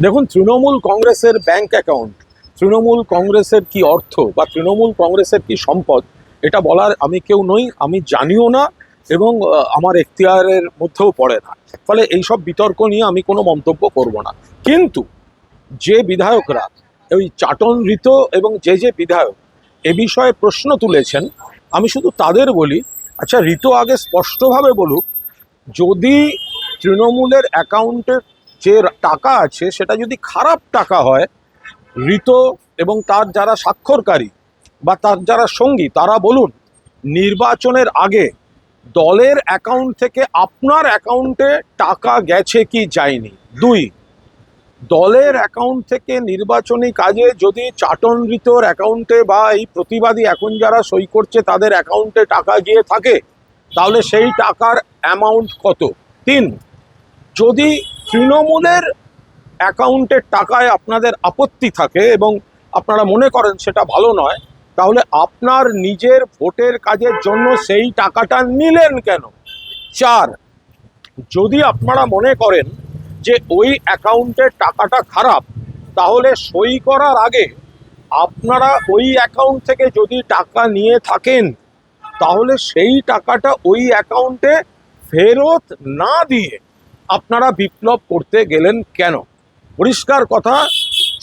দেখুন, তৃণমূল কংগ্রেসের bank account, Trinamool কংগ্রেসের কি অর্থ বা তৃণমূল কংগ্রেসের কি সম্পদ, এটা বলার আমি কেউ নই, আমি জানিও না এবং আমার এখতিয়ারের মধ্যেও পড়ে না। ফলে এইসব বিতর্ক নিয়ে আমি কোনো মন্তব্য করব না। কিন্তু যে বিধায়করা ওই চাটন ঋত এবং যে বিধায়ক এ বিষয়ে প্রশ্ন তুলেছেন, আমি শুধু তাদের বলি, আচ্ছা ঋত আগে স্পষ্টভাবে বলুক, যদি তৃণমূলের অ্যাকাউন্টে যে টাকা আছে সেটা যদি খারাপ টাকা হয়, ঋত এবং তার যারা স্বাক্ষরকারী বা তার যারা সঙ্গী তারা বলুন, নির্বাচনের আগে দলের অ্যাকাউন্ট থেকে আপনার অ্যাকাউন্টে টাকা গেছে কি যায়নি। দুই, দলের অ্যাকাউন্ট থেকে নির্বাচনী কাজে যদি চাটন ঋতর অ্যাকাউন্টে বা এই প্রতিবাদী এখন যারা সই করছে তাদের অ্যাকাউন্টে টাকা গিয়ে থাকে, তাহলে সেই টাকার অ্যামাউন্ট কত। তিন, যদি তৃণমূলের অ্যাকাউন্টের টাকায় আপনাদের আপত্তি থাকে এবং আপনারা মনে করেন সেটা ভালো নয়, তাহলে আপনার নিজের ভোটের কাজের জন্য সেই টাকাটা নিলেন কেন। চার, যদি আপনারা মনে করেন যে ওই অ্যাকাউন্টের টাকাটা খারাপ, তাহলে সই করার আগে আপনারা ওই অ্যাকাউন্ট থেকে যদি টাকা নিয়ে থাকেন, তাহলে সেই টাকাটা ওই অ্যাকাউন্টে ফেরত না দিয়ে আপনারা বিপ্লব করতে গেলেন কেন। পরিষ্কার কথা,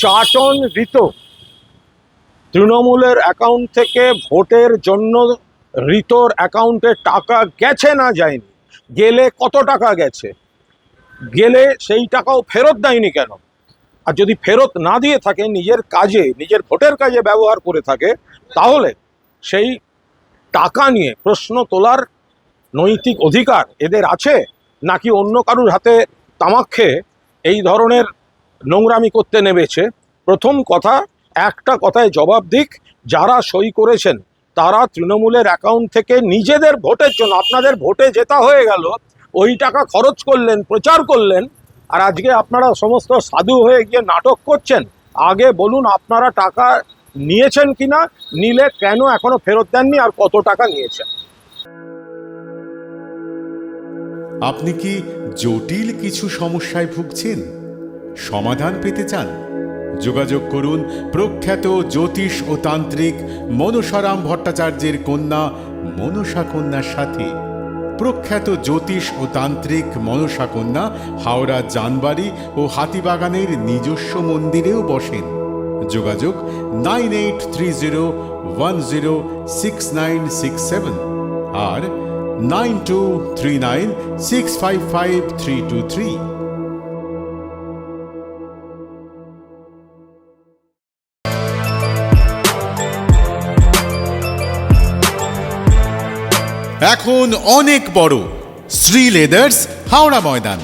চাটন ঋত তৃণমূলের অ্যাকাউন্ট থেকে ভোটের জন্য ঋতর অ্যাকাউন্টে টাকা গেছে না যায়নি, গেলে কত টাকা গেছে, গেলে সেই টাকাও ফেরত দেয়নি কেন। আর যদি ফেরত না দিয়ে থাকে, নিজের কাজে নিজের ভোটের কাজে ব্যবহার করে থাকে, তাহলে সেই টাকা নিয়ে প্রশ্ন তোলার নৈতিক অধিকার এদের আছে, নাকি অন্য কারুর হাতে তামাক খেয়ে এই ধরনের নোংরামি করতে নেমেছে। প্রথম কথা, একটা কথায় জবাব দিক, যারা সই করেছেন তারা তৃণমূলের অ্যাকাউন্ট থেকে নিজেদের ভোটের জন্য, আপনাদের ভোটে জেতা হয়ে গেল, ওই টাকা খরচ করলেন, প্রচার করলেন, আর আজকে আপনারা সমস্ত সাধু হয়ে গিয়ে নাটক করছেন। আগে বলুন আপনারা টাকা নিয়েছেন কিনা, নিলে কেন এখনো ফেরত দেননি, আর কত টাকা নিয়েছেন। আপনি কি জটিল কিছু সমস্যায় ভুগছেন, সমাধান পেতে চান? যোগাযোগ করুন প্রখ্যাত জ্যোতিষ ও তান্ত্রিক মনসারাম ভট্টাচার্যের কন্যা মনসা কন্যার সাথে। প্রখ্যাত জ্যোতিষ ও তান্ত্রিক মনসা কন্যা হাওড়া জানবাড়ি ও হাতিবাগানের নিজস্ব মন্দিরেও বসেন। যোগাযোগ 9830106967 আর 9239655323। এখন অনেক বড় শ্রী লেদার্স হাওড়া ময়দান।